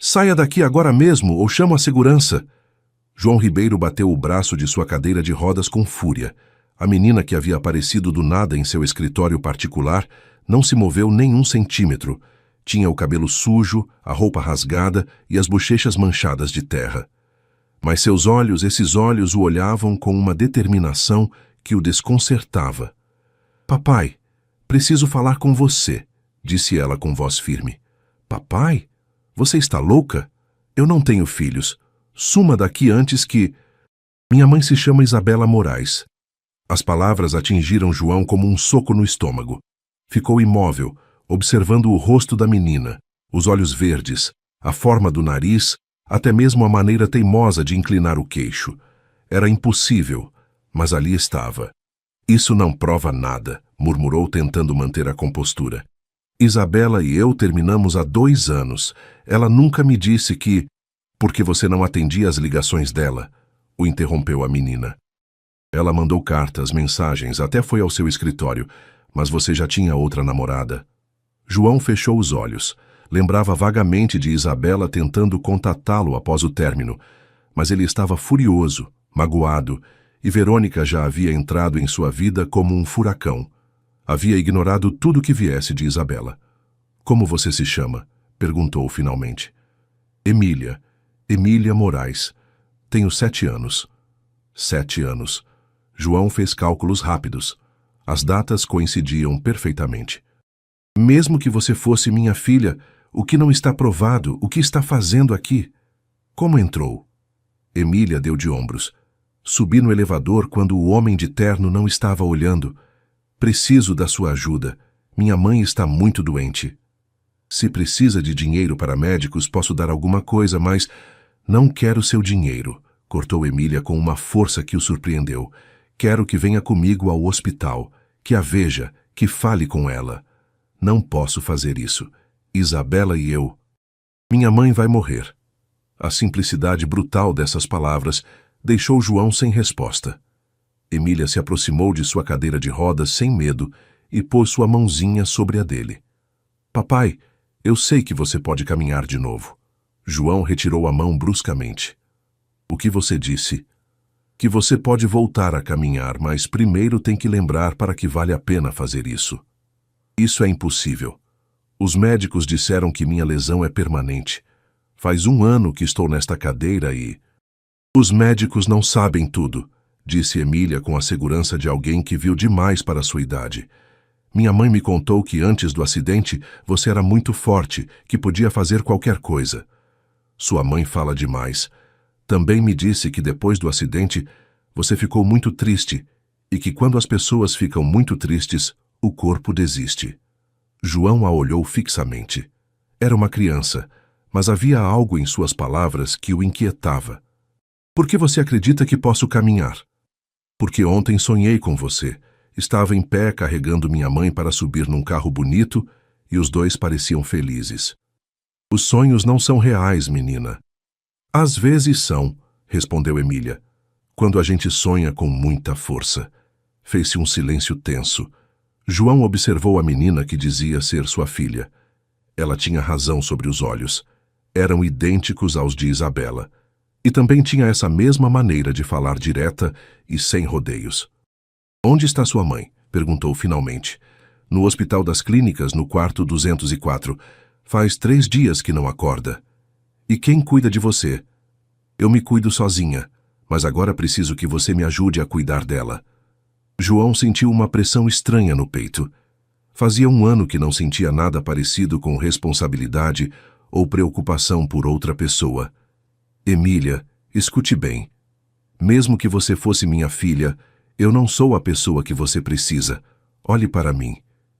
Saia daqui agora mesmo ou chamo a segurança. João Ribeiro bateu o braço de sua cadeira de rodas com fúria. A menina que havia aparecido do nada em seu escritório particular não se moveu nem um centímetro. Tinha o cabelo sujo, a roupa rasgada e as bochechas manchadas de terra. Mas seus olhos, esses olhos, o olhavam com uma determinação que o desconcertava. Papai, preciso falar com você, disse ela com voz firme. Papai? Você está louca? Eu não tenho filhos. Suma daqui antes que... Minha mãe se chama Isabela Moraes. As palavras atingiram João como um soco no estômago. Ficou imóvel, observando o rosto da menina, os olhos verdes, a forma do nariz, até mesmo a maneira teimosa de inclinar o queixo. Era impossível, mas ali estava. Isso não prova nada, murmurou tentando manter a compostura. Isabela e eu terminamos há 2 anos. Ela nunca me disse que... Porque você não atendia às ligações dela, o interrompeu a menina. Ela mandou cartas, mensagens, até foi ao seu escritório, mas você já tinha outra namorada. João fechou os olhos. Lembrava vagamente de Isabela tentando contatá-lo após o término, mas ele estava furioso, magoado, e Verônica já havia entrado em sua vida como um furacão. Havia ignorado tudo que viesse de Isabela. Como você se chama? Perguntou finalmente. Emília. Emília Moraes. Tenho 7 anos. 7 anos. João fez cálculos rápidos. As datas coincidiam perfeitamente. Mesmo que você fosse minha filha, o que não está provado, o que está fazendo aqui? Como entrou? Emília deu de ombros. Subi no elevador quando o homem de terno não estava olhando. Preciso da sua ajuda. Minha mãe está muito doente. Se precisa de dinheiro para médicos, posso dar alguma coisa, mas... Não quero seu dinheiro, cortou Emília com uma força que o surpreendeu. Quero que venha comigo ao hospital, que a veja, que fale com ela. Não posso fazer isso. Isabela e eu... Minha mãe vai morrer. A simplicidade brutal dessas palavras deixou João sem resposta. Emília se aproximou de sua cadeira de rodas sem medo e pôs sua mãozinha sobre a dele. Papai, eu sei que você pode caminhar de novo. João retirou a mão bruscamente. O que você disse? Que você pode voltar a caminhar, mas primeiro tem que lembrar para que vale a pena fazer isso. Isso é impossível. Os médicos disseram que minha lesão é permanente. Faz 1 ano que estou nesta cadeira e... Os médicos não sabem tudo, disse Emília com a segurança de alguém que viu demais para sua idade. Minha mãe me contou que antes do acidente você era muito forte, que podia fazer qualquer coisa. Sua mãe fala demais. Também me disse que depois do acidente você ficou muito triste e que quando as pessoas ficam muito tristes, o corpo desiste. João a olhou fixamente. Era uma criança, mas havia algo em suas palavras que o inquietava. Por que você acredita que posso caminhar? Porque ontem sonhei com você. Estava em pé carregando minha mãe para subir num carro bonito e os 2 pareciam felizes. Os sonhos não são reais, menina. Às vezes são, respondeu Emília. Quando a gente sonha com muita força. Fez-se um silêncio tenso. João observou a menina que dizia ser sua filha. Ela tinha razão sobre os olhos. Eram idênticos aos de Isabela. E também tinha essa mesma maneira de falar direta e sem rodeios. Onde está sua mãe? Perguntou finalmente. No Hospital das Clínicas, no quarto 204. Faz 3 dias que não acorda. E quem cuida de você? Eu me cuido sozinha, mas agora preciso que você me ajude a cuidar dela. João sentiu uma pressão estranha no peito. Fazia 1 ano que não sentia nada parecido com responsabilidade ou preocupação por outra pessoa. Emília, escute bem. Mesmo que você fosse minha filha, eu não sou a pessoa que você precisa. Olhe para mim.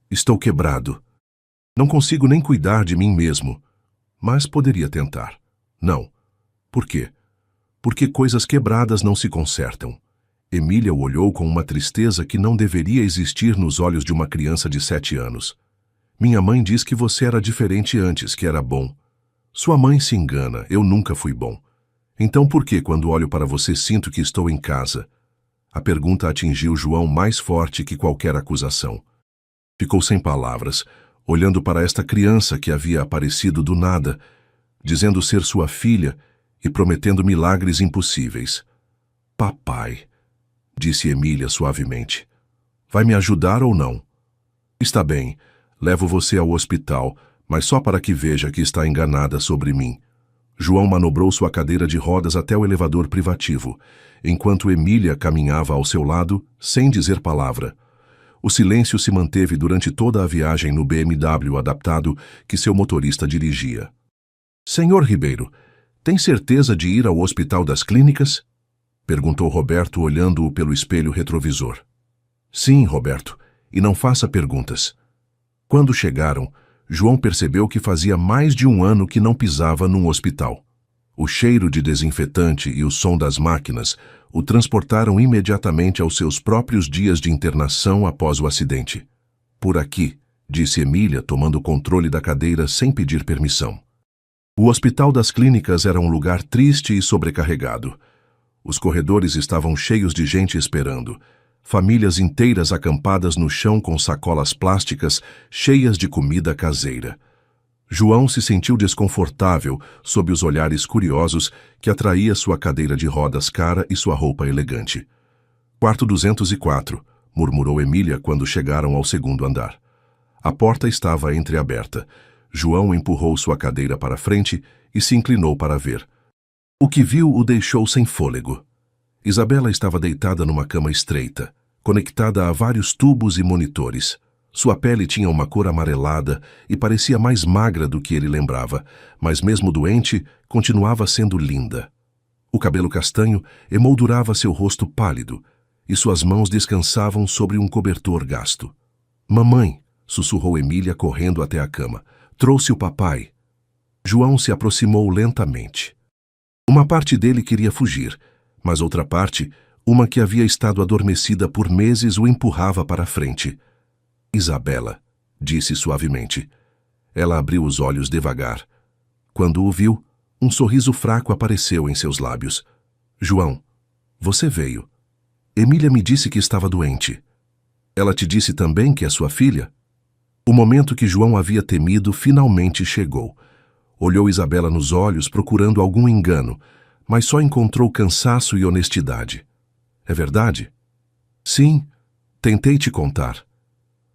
Estou quebrado. Não consigo nem cuidar de mim mesmo. Mas poderia tentar. Não. Por quê? Porque coisas quebradas não se consertam. Emília o olhou com uma tristeza que não deveria existir nos olhos de uma criança de 7 anos. Minha mãe diz que você era diferente antes, que era bom. Sua mãe se engana, eu nunca fui bom. Então por que quando olho para você sinto que estou em casa? A pergunta atingiu João mais forte que qualquer acusação. Ficou sem palavras, olhando para esta criança que havia aparecido do nada, dizendo ser sua filha e prometendo milagres impossíveis. Papai, disse Emília suavemente, vai me ajudar ou não? Está bem, levo você ao hospital, mas só para que veja que está enganada sobre mim. João manobrou sua cadeira de rodas até o elevador privativo, enquanto Emília caminhava ao seu lado, sem dizer palavra. O silêncio se manteve durante toda a viagem no BMW adaptado que seu motorista dirigia. Senhor Ribeiro, tem certeza de ir ao Hospital das Clínicas? Perguntou Roberto olhando-o pelo espelho retrovisor. Sim, Roberto, e não faça perguntas. Quando chegaram, João percebeu que fazia mais de 1 ano que não pisava num hospital. O cheiro de desinfetante e o som das máquinas o transportaram imediatamente aos seus próprios dias de internação após o acidente. Por aqui, disse Emília, tomando o controle da cadeira sem pedir permissão. O Hospital das Clínicas era um lugar triste e sobrecarregado. Os corredores estavam cheios de gente esperando. Famílias inteiras acampadas no chão com sacolas plásticas cheias de comida caseira. João se sentiu desconfortável sob os olhares curiosos que atraía sua cadeira de rodas cara e sua roupa elegante. Quarto 204, murmurou Emília quando chegaram ao 2º andar. A porta estava entreaberta. João empurrou sua cadeira para frente e se inclinou para ver. O que viu o deixou sem fôlego. Isabela estava deitada numa cama estreita, conectada a vários tubos e monitores. Sua pele tinha uma cor amarelada e parecia mais magra do que ele lembrava, mas mesmo doente, continuava sendo linda. O cabelo castanho emoldurava seu rosto pálido, e suas mãos descansavam sobre um cobertor gasto. Mamãe, sussurrou Emília correndo até a cama. Trouxe o papai. João se aproximou lentamente. Uma parte dele queria fugir, mas outra parte, uma que havia estado adormecida por meses, o empurrava para a frente. Isabela, disse suavemente. Ela abriu os olhos devagar. Quando o viu, um sorriso fraco apareceu em seus lábios. João, você veio. Emília me disse que estava doente. Ela te disse também que é sua filha? O momento que João havia temido finalmente chegou. Olhou Isabela nos olhos procurando algum engano, mas só encontrou cansaço e honestidade. É verdade? Sim, tentei te contar.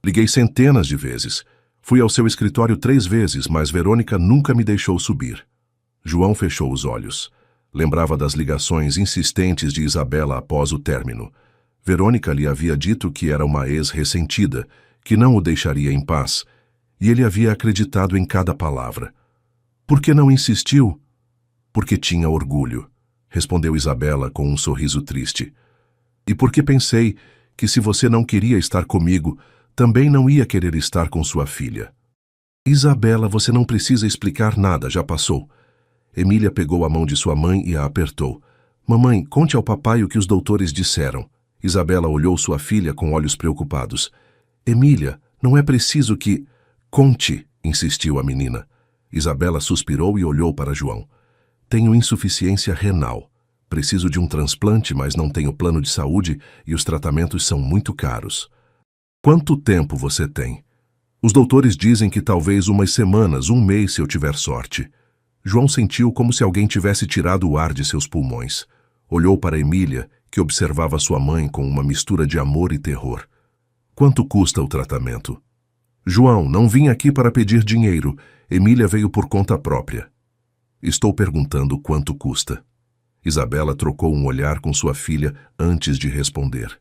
Liguei centenas de vezes. Fui ao seu escritório 3 vezes, mas Verônica nunca me deixou subir. João fechou os olhos. Lembrava das ligações insistentes de Isabela após o término. Verônica lhe havia dito que era uma ex-ressentida, que não o deixaria em paz, e ele havia acreditado em cada palavra. Por que não insistiu? Porque tinha orgulho, respondeu Isabela com um sorriso triste. E porque pensei que se você não queria estar comigo, também não ia querer estar com sua filha. Isabela, você não precisa explicar nada, já passou. Emília pegou a mão de sua mãe e a apertou. Mamãe, conte ao papai o que os doutores disseram. Isabela olhou sua filha com olhos preocupados. Emília, não é preciso que... Conte, insistiu a menina. Isabela suspirou e olhou para João. Tenho insuficiência renal. Preciso de um transplante, mas não tenho plano de saúde e os tratamentos são muito caros. Quanto tempo você tem? Os doutores dizem que talvez umas semanas, 1 mês se eu tiver sorte. João sentiu como se alguém tivesse tirado o ar de seus pulmões. Olhou para Emília, que observava sua mãe com uma mistura de amor e terror. Quanto custa o tratamento? João, não vim aqui para pedir dinheiro. Emília veio por conta própria. Estou perguntando quanto custa. Isabela trocou um olhar com sua filha antes de responder.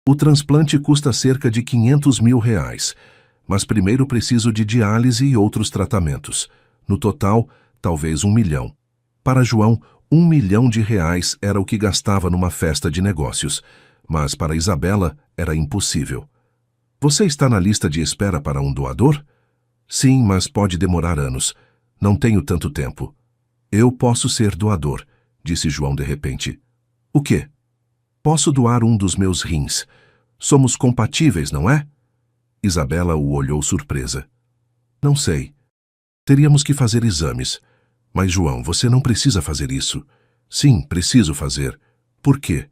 O transplante custa cerca de R$500 mil, mas primeiro preciso de diálise e outros tratamentos. No total, talvez 1 milhão. Para João, R$1 milhão era o que gastava numa festa de negócios, mas para Isabela era impossível. Você está na lista de espera para um doador? Sim, mas pode demorar anos. Não tenho tanto tempo. Eu posso ser doador, disse João de repente. O quê? Posso doar um dos meus rins. Somos compatíveis, não é? Isabela o olhou surpresa. Não sei. Teríamos que fazer exames. Mas, João, você não precisa fazer isso. Sim, preciso fazer. Por quê?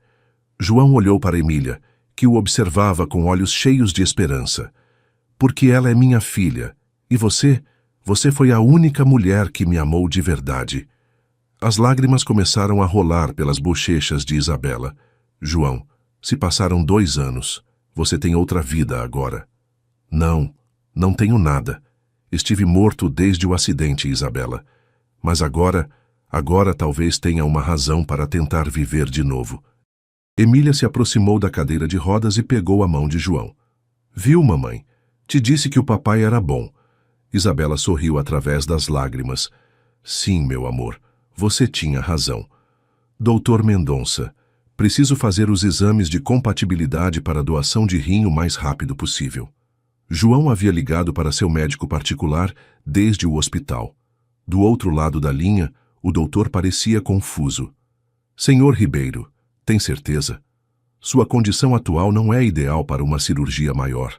João olhou para Emília, que o observava com olhos cheios de esperança. Porque ela é minha filha. E você Você foi a única mulher que me amou de verdade. As lágrimas começaram a rolar pelas bochechas de Isabela. João, se passaram 2 anos. Você tem outra vida agora. Não, não tenho nada. Estive morto desde o acidente, Isabela. Mas agora talvez tenha uma razão para tentar viver de novo. Emília se aproximou da cadeira de rodas e pegou a mão de João. Viu, mamãe? Te disse que o papai era bom. Isabela sorriu através das lágrimas. Sim, meu amor, você tinha razão. Doutor Mendonça, preciso fazer os exames de compatibilidade para a doação de rim o mais rápido possível. João havia ligado para seu médico particular desde o hospital. Do outro lado da linha, o doutor parecia confuso. Senhor Ribeiro, tem certeza? Sua condição atual não é ideal para uma cirurgia maior.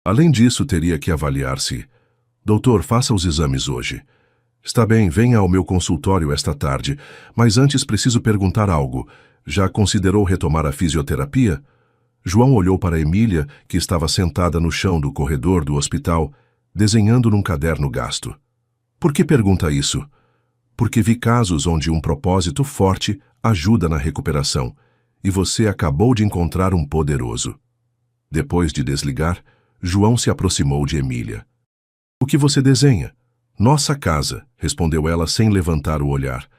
Além disso, teria que avaliar se... Doutor, faça os exames hoje. Está bem, venha ao meu consultório esta tarde, mas antes preciso perguntar algo. Já considerou retomar a fisioterapia? João olhou para Emília, que estava sentada no chão do corredor do hospital, desenhando num caderno gasto. Por que pergunta isso? Porque vi casos onde um propósito forte ajuda na recuperação, e você acabou de encontrar um poderoso. Depois de desligar, João se aproximou de Emília. O que você desenha? Nossa casa, respondeu ela sem levantar o olhar.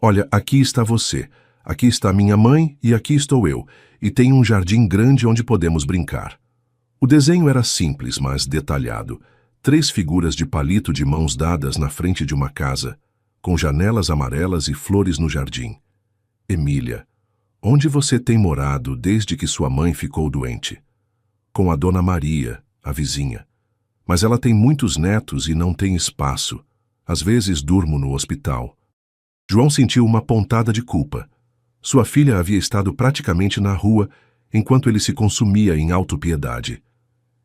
Olha, aqui está você, aqui está minha mãe e aqui estou eu, e tem um jardim grande onde podemos brincar. O desenho era simples, mas detalhado. 3 figuras de palito de mãos dadas na frente de uma casa, com janelas amarelas e flores no jardim. Emília, onde você tem morado desde que sua mãe ficou doente? Com a Dona Maria, a vizinha. Mas ela tem muitos netos e não tem espaço. Às vezes durmo no hospital. João sentiu uma pontada de culpa. Sua filha havia estado praticamente na rua enquanto ele se consumia em autopiedade.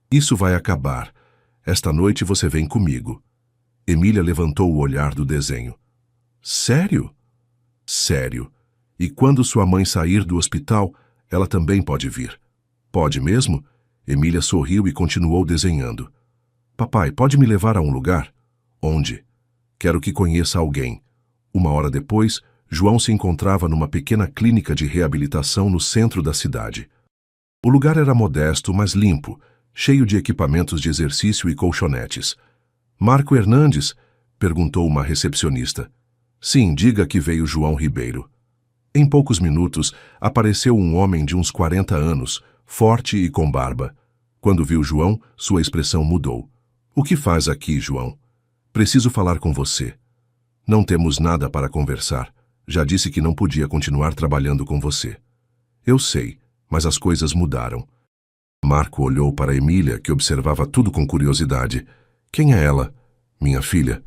Isso vai acabar. Esta noite você vem comigo. Emília levantou o olhar do desenho. Sério? Sério. E quando sua mãe sair do hospital, ela também pode vir. Pode mesmo? Emília sorriu e continuou desenhando. Papai, pode me levar a um lugar? Onde? Quero que conheça alguém. 1 hora depois, João se encontrava numa pequena clínica de reabilitação no centro da cidade. O lugar era modesto, mas limpo, cheio de equipamentos de exercício e colchonetes. Marco Hernandes? Perguntou uma recepcionista. Sim, diga que veio João Ribeiro. Em poucos minutos, apareceu um homem de uns 40 anos, forte e com barba. Quando viu João, sua expressão mudou. O que faz aqui, João? Preciso falar com você. Não temos nada para conversar. Já disse que não podia continuar trabalhando com você. Eu sei, mas as coisas mudaram. Marco olhou para Emília, que observava tudo com curiosidade. Quem é ela? Minha filha.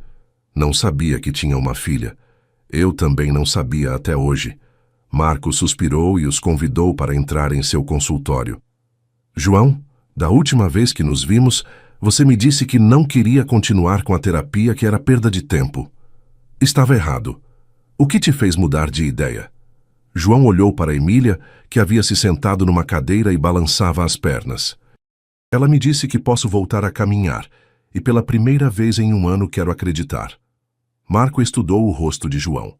Não sabia que tinha uma filha. Eu também não sabia até hoje. Marco suspirou e os convidou para entrar em seu consultório. João, da última vez que nos vimos, você me disse que não queria continuar com a terapia, que era perda de tempo. Estava errado. O que te fez mudar de ideia? João olhou para Emília, que havia se sentado numa cadeira e balançava as pernas. Ela me disse que posso voltar a caminhar, e pela primeira vez em 1 ano quero acreditar. Marco estudou o rosto de João.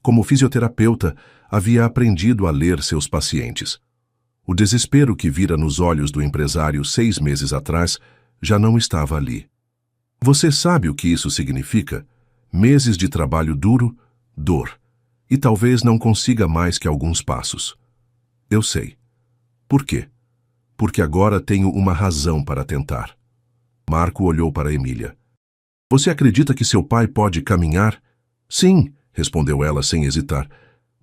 Como fisioterapeuta, havia aprendido a ler seus pacientes. O desespero que vira nos olhos do empresário 6 meses atrás já não estava ali. Você sabe o que isso significa? Meses de trabalho duro, dor. E talvez não consiga mais que alguns passos. Eu sei. Por quê? Porque agora tenho uma razão para tentar. Marco olhou para Emília. Você acredita que seu pai pode caminhar? Sim, respondeu ela sem hesitar.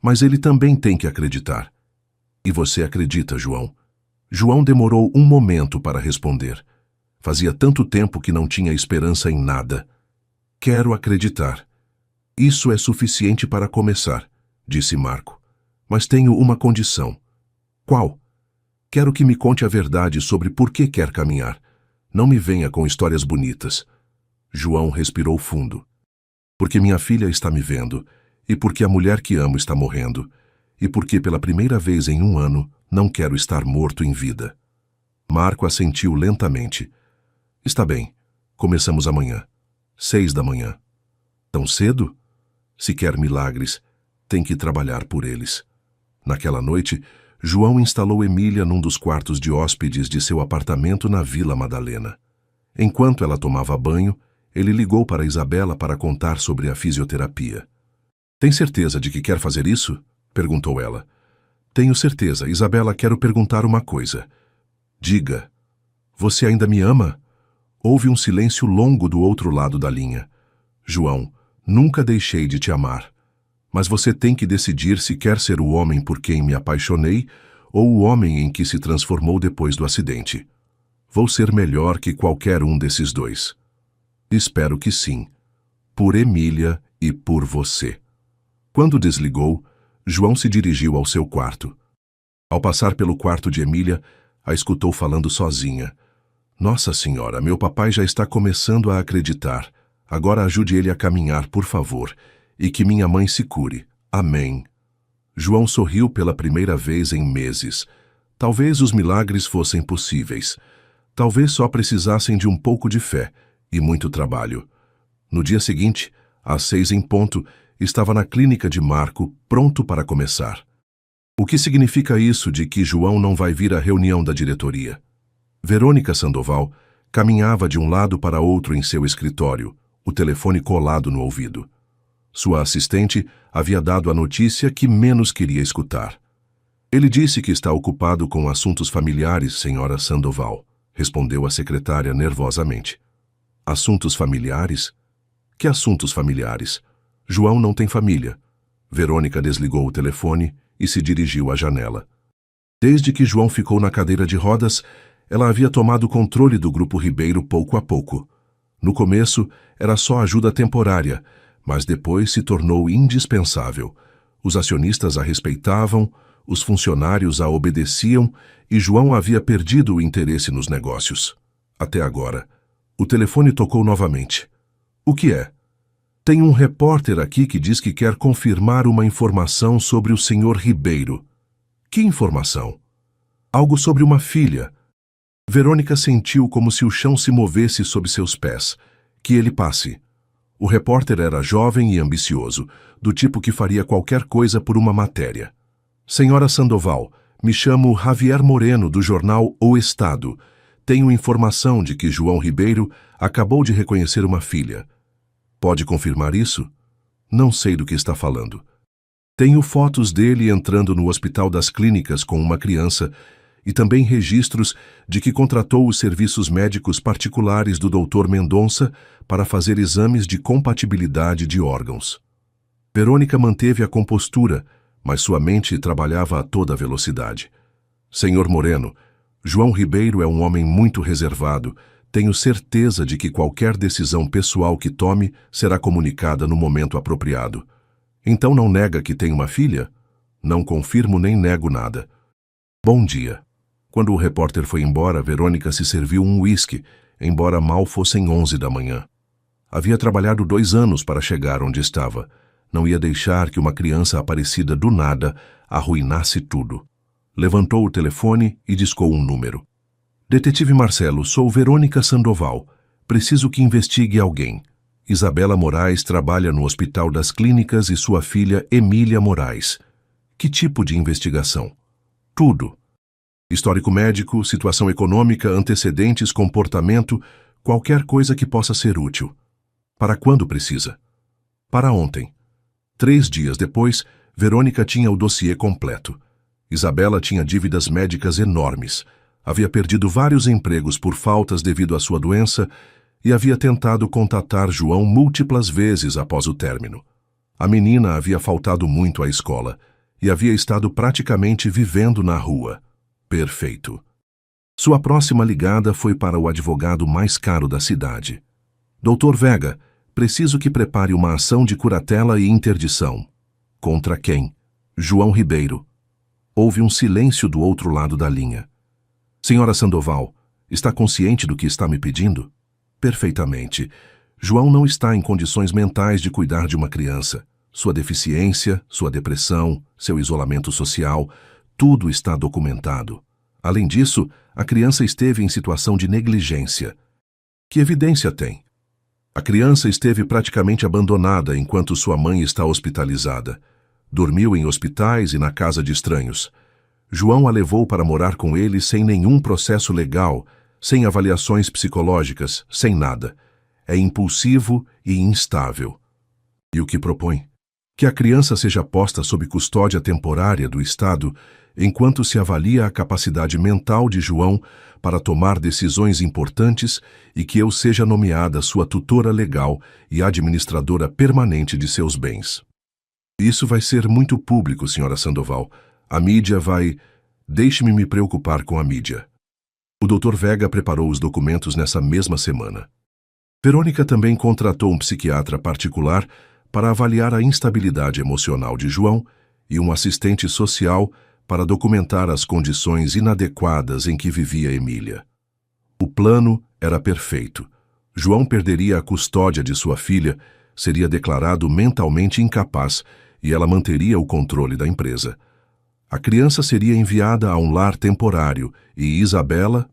Mas ele também tem que acreditar. E você acredita, João? João demorou um momento para responder. Fazia tanto tempo que não tinha esperança em nada. Quero acreditar. Isso é suficiente para começar, disse Marco. Mas tenho uma condição. Qual? Quero que me conte a verdade sobre por que quer caminhar. Não me venha com histórias bonitas. João respirou fundo. Porque minha filha está me vendo, e porque a mulher que amo está morrendo, e porque pela primeira vez em 1 ano não quero estar morto em vida. Marco assentiu lentamente. Está bem, começamos amanhã. 6 da manhã. Tão cedo? Se quer milagres, tem que trabalhar por eles. Naquela noite, João instalou Emília num dos quartos de hóspedes de seu apartamento na Vila Madalena. Enquanto ela tomava banho, ele ligou para Isabela para contar sobre a fisioterapia. Tem certeza de que quer fazer isso? Perguntou ela. Tenho certeza. Isabela, quero perguntar uma coisa. Diga. Você ainda me ama? Houve um silêncio longo do outro lado da linha. João, nunca deixei de te amar. Mas você tem que decidir se quer ser o homem por quem me apaixonei ou o homem em que se transformou depois do acidente. Vou ser melhor que qualquer um desses dois. Espero que sim. Por Emília e por você. Quando desligou, João se dirigiu ao seu quarto. Ao passar pelo quarto de Emília, a escutou falando sozinha. Nossa Senhora, meu papai já está começando a acreditar. Agora ajude ele a caminhar, por favor, e que minha mãe se cure. Amém. João sorriu pela primeira vez em meses. Talvez os milagres fossem possíveis. Talvez só precisassem de um pouco de fé e muito trabalho. No dia seguinte, às 6 em ponto, estava na clínica de Marco, pronto para começar. O que significa isso de que João não vai vir à reunião da diretoria? Verônica Sandoval caminhava de um lado para outro em seu escritório, o telefone colado no ouvido. Sua assistente havia dado a notícia que menos queria escutar. Ele disse que está ocupado com assuntos familiares, senhora Sandoval, respondeu a secretária nervosamente. Assuntos familiares? Que assuntos familiares? João não tem família. Verônica desligou o telefone e se dirigiu à janela. Desde que João ficou na cadeira de rodas, ela havia tomado controle do Grupo Ribeiro pouco a pouco. No começo, era só ajuda temporária, mas depois se tornou indispensável. Os acionistas a respeitavam, os funcionários a obedeciam e João havia perdido o interesse nos negócios. Até agora. O telefone tocou novamente. O que é? Tem um repórter aqui que diz que quer confirmar uma informação sobre o Sr. Ribeiro. Que informação? Algo sobre uma filha. Verônica sentiu como se o chão se movesse sob seus pés. Que ele passe. O repórter era jovem e ambicioso, do tipo que faria qualquer coisa por uma matéria. Senhora Sandoval, me chamo Javier Moreno, do jornal O Estado. Tenho informação de que João Ribeiro acabou de reconhecer uma filha. Pode confirmar isso? Não sei do que está falando. Tenho fotos dele entrando no Hospital das Clínicas com uma criança e também registros de que contratou os serviços médicos particulares do Dr. Mendonça para fazer exames de compatibilidade de órgãos. Verônica manteve a compostura, mas sua mente trabalhava a toda velocidade. Senhor Moreno, João Ribeiro é um homem muito reservado. Tenho certeza de que qualquer decisão pessoal que tome será comunicada no momento apropriado. Então não nega que tem uma filha? Não confirmo nem nego nada. Bom dia. Quando o repórter foi embora, Verônica se serviu um uísque, embora mal fossem 11 da manhã. Havia trabalhado 2 anos para chegar onde estava. Não ia deixar que uma criança aparecida do nada arruinasse tudo. Levantou o telefone e discou um número. Detetive Marcelo, sou Verônica Sandoval. Preciso que investigue alguém. Isabela Moraes trabalha no Hospital das Clínicas e sua filha Emília Moraes. Que tipo de investigação? Tudo. Histórico médico, situação econômica, antecedentes, comportamento, qualquer coisa que possa ser útil. Para quando precisa? Para ontem. 3 dias depois, Verônica tinha o dossiê completo. Isabela tinha dívidas médicas enormes. Havia perdido vários empregos por faltas devido à sua doença e havia tentado contatar João múltiplas vezes após o término. A menina havia faltado muito à escola e havia estado praticamente vivendo na rua. Perfeito. Sua próxima ligada foi para o advogado mais caro da cidade. Doutor Vega, preciso que prepare uma ação de curatela e interdição. Contra quem? João Ribeiro. Houve um silêncio do outro lado da linha. Senhora Sandoval, está consciente do que está me pedindo? Perfeitamente. João não está em condições mentais de cuidar de uma criança. Sua deficiência, sua depressão, seu isolamento social, tudo está documentado. Além disso, a criança esteve em situação de negligência. Que evidência tem? A criança esteve praticamente abandonada enquanto sua mãe está hospitalizada. Dormiu em hospitais e na casa de estranhos. João a levou para morar com ele sem nenhum processo legal, sem avaliações psicológicas, sem nada. É impulsivo e instável. E o que propõe? Que a criança seja posta sob custódia temporária do Estado, enquanto se avalia a capacidade mental de João para tomar decisões importantes e que eu seja nomeada sua tutora legal e administradora permanente de seus bens. Isso vai ser muito público, senhora Sandoval. A mídia vai... Deixe-me me preocupar com a mídia. O Dr. Vega preparou os documentos nessa mesma semana. Verônica também contratou um psiquiatra particular para avaliar a instabilidade emocional de João e um assistente social para documentar as condições inadequadas em que vivia Emília. O plano era perfeito. João perderia a custódia de sua filha, seria declarado mentalmente incapaz e ela manteria o controle da empresa. A criança seria enviada a um lar temporário e Isabela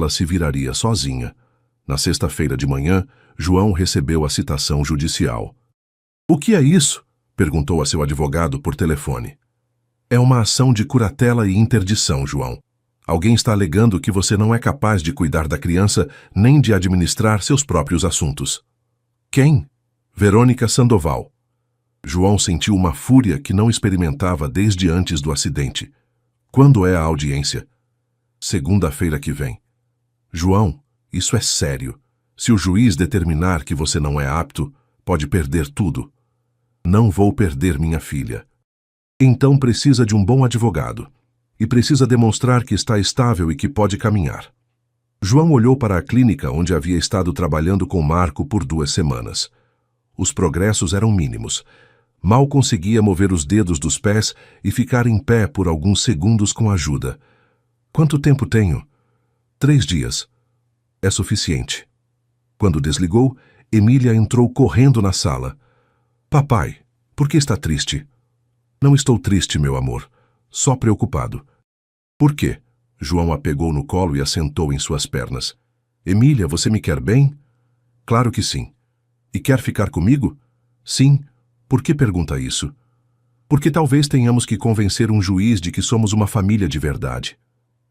se viraria sozinha. Na sexta-feira de manhã, João recebeu a citação judicial. "O que é isso?" perguntou a seu advogado por telefone. "É uma ação de curatela e interdição, João. Alguém está alegando que você não é capaz de cuidar da criança nem de administrar seus próprios assuntos." "Quem?" "Verônica Sandoval." João sentiu uma fúria que não experimentava desde antes do acidente. "Quando é a audiência?" "Segunda-feira que vem." "João, isso é sério. Se o juiz determinar que você não é apto, pode perder tudo." "Não vou perder minha filha." "Então precisa de um bom advogado. E precisa demonstrar que está estável e que pode caminhar." João olhou para a clínica onde havia estado trabalhando com Marco por 2 semanas. Os progressos eram mínimos. Mal conseguia mover os dedos dos pés e ficar em pé por alguns segundos com ajuda. "Quanto tempo tenho?" 3 dias. "É suficiente." Quando desligou, Emília entrou correndo na sala. "Papai, por que está triste?" "Não estou triste, meu amor. Só preocupado." "Por quê?" João a pegou no colo e a sentou em suas pernas. "Emília, você me quer bem?" "Claro que sim." "E quer ficar comigo?" "Sim." "Por que pergunta isso?" "Porque talvez tenhamos que convencer um juiz de que somos uma família de verdade."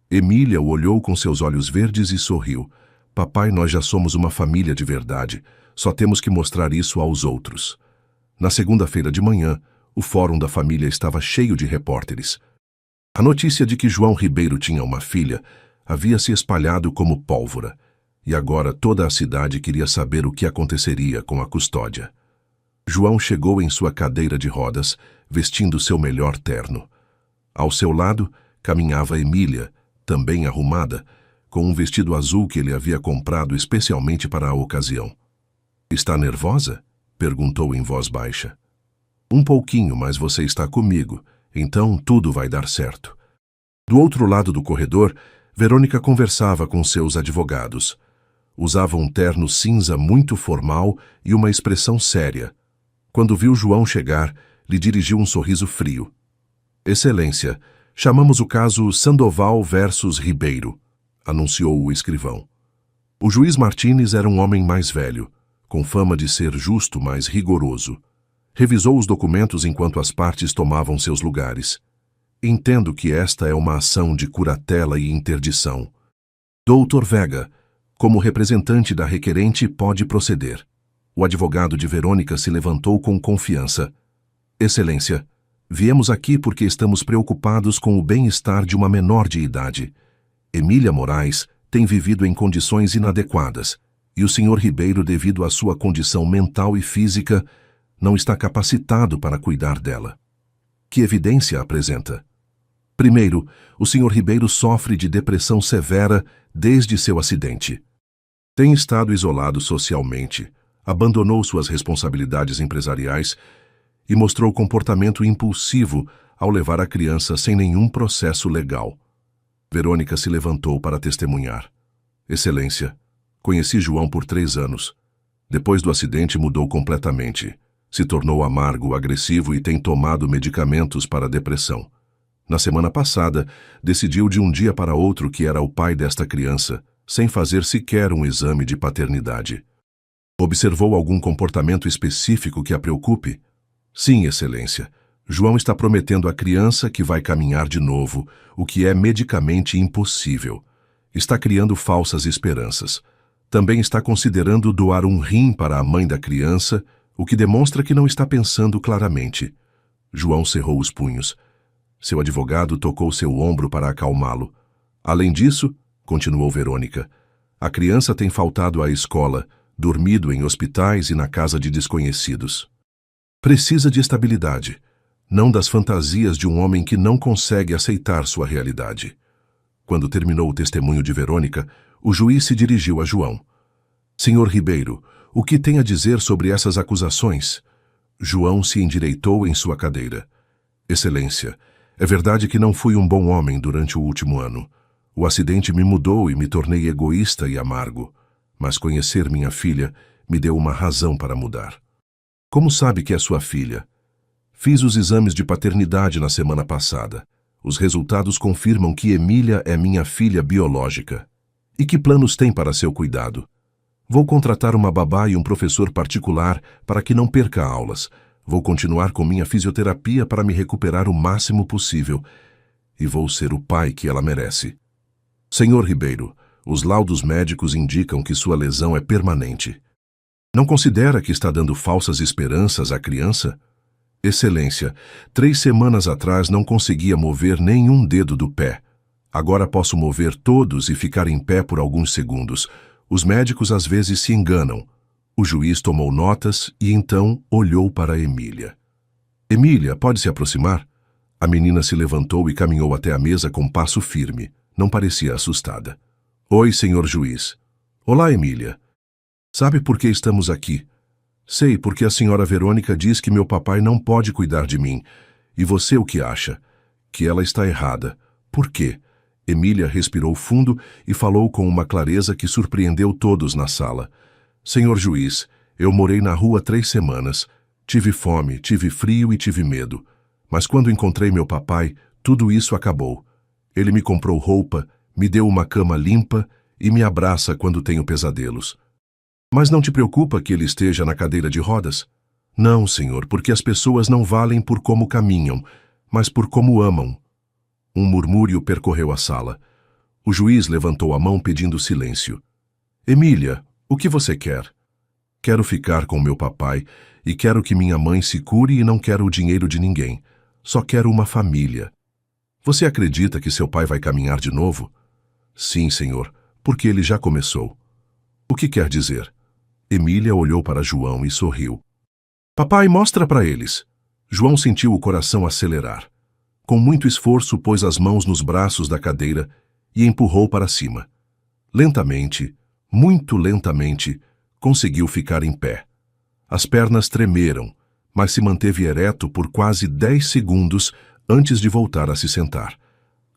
Emília o olhou com seus olhos verdes e sorriu. "Papai, nós já somos uma família de verdade. Só temos que mostrar isso aos outros." Na segunda-feira de manhã, o fórum da família estava cheio de repórteres. A notícia de que João Ribeiro tinha uma filha havia se espalhado como pólvora, e agora toda a cidade queria saber o que aconteceria com a custódia. João chegou em sua cadeira de rodas, vestindo seu melhor terno. Ao seu lado, caminhava Emília, também arrumada, com um vestido azul que ele havia comprado especialmente para a ocasião. "Está nervosa?" perguntou em voz baixa. "Um pouquinho, mas você está comigo, então tudo vai dar certo." Do outro lado do corredor, Verônica conversava com seus advogados. Usava um terno cinza muito formal e uma expressão séria. Quando viu João chegar, lhe dirigiu um sorriso frio. "Excelência, chamamos o caso Sandoval versus Ribeiro", anunciou o escrivão. O juiz Martínez era um homem mais velho, com fama de ser justo, mas rigoroso. Revisou os documentos enquanto as partes tomavam seus lugares. "Entendo que esta é uma ação de curatela e interdição. Dr. Vega, como representante da requerente, pode proceder." O advogado de Verônica se levantou com confiança. "Excelência, viemos aqui porque estamos preocupados com o bem-estar de uma menor de idade. Emília Moraes tem vivido em condições inadequadas, e o Sr. Ribeiro, devido à sua condição mental e física, não está capacitado para cuidar dela." "Que evidência apresenta?" "Primeiro, o Sr. Ribeiro sofre de depressão severa desde seu acidente. Tem estado isolado socialmente, abandonou suas responsabilidades empresariais e mostrou comportamento impulsivo ao levar a criança sem nenhum processo legal." Verônica se levantou para testemunhar. "Excelência, conheci João por 3 anos. Depois do acidente mudou completamente. Se tornou amargo, agressivo e tem tomado medicamentos para a depressão. Na semana passada, decidiu de um dia para outro que era o pai desta criança, sem fazer sequer um exame de paternidade." Observou algum comportamento específico que a preocupe? Sim, Excelência. João está prometendo à criança que vai caminhar de novo, o que é medicamente impossível. Está criando falsas esperanças. Também está considerando doar um rim para a mãe da criança, o que demonstra que não está pensando claramente. João cerrou os punhos. Seu advogado tocou seu ombro para acalmá-lo. Além disso, continuou Verônica, a criança tem faltado à escola, dormido em hospitais e na casa de desconhecidos. Precisa de estabilidade, não das fantasias de um homem que não consegue aceitar sua realidade. Quando terminou o testemunho de Verônica, o juiz se dirigiu a João. Senhor Ribeiro, o que tem a dizer sobre essas acusações? João se endireitou em sua cadeira. Excelência, é verdade que não fui um bom homem durante o último ano. O acidente me mudou e me tornei egoísta e amargo. Mas conhecer minha filha me deu uma razão para mudar. Como sabe que é sua filha? Fiz os exames de paternidade na semana passada. Os resultados confirmam que Emília é minha filha biológica. E que planos tem para seu cuidado? Vou contratar uma babá e um professor particular para que não perca aulas. Vou continuar com minha fisioterapia para me recuperar o máximo possível. E vou ser o pai que ela merece. Senhor Ribeiro, os laudos médicos indicam que sua lesão é permanente. Não considera que está dando falsas esperanças à criança? Excelência, 3 semanas atrás não conseguia mover nenhum dedo do pé. Agora posso mover todos e ficar em pé por alguns segundos. Os médicos às vezes se enganam. O juiz tomou notas e então olhou para Emília. Emília, pode se aproximar? A menina se levantou e caminhou até a mesa com passo firme. Não parecia assustada. Oi, senhor juiz. Olá, Emília. Sabe por que estamos aqui? Sei, porque a senhora Verônica diz que meu papai não pode cuidar de mim. E você o que acha? Que ela está errada. Por quê? Emília respirou fundo e falou com uma clareza que surpreendeu todos na sala. Senhor juiz, eu morei na rua 3 semanas. Tive fome, tive frio e tive medo. Mas quando encontrei meu papai, tudo isso acabou. Ele me comprou roupa, me deu uma cama limpa e me abraça quando tenho pesadelos. Mas não te preocupa que ele esteja na cadeira de rodas? Não, senhor, porque as pessoas não valem por como caminham, mas por como amam. Um murmúrio percorreu a sala. O juiz levantou a mão pedindo silêncio. Emília, o que você quer? Quero ficar com meu papai e quero que minha mãe se cure e não quero o dinheiro de ninguém. Só quero uma família. Você acredita que seu pai vai caminhar de novo? Sim, senhor, porque ele já começou. O que quer dizer? Emília olhou para João e sorriu. Papai, mostra para eles. João sentiu o coração acelerar. Com muito esforço, pôs as mãos nos braços da cadeira e empurrou para cima. Lentamente, muito lentamente, conseguiu ficar em pé. As pernas tremeram, mas se manteve ereto por quase 10 segundos antes de voltar a se sentar.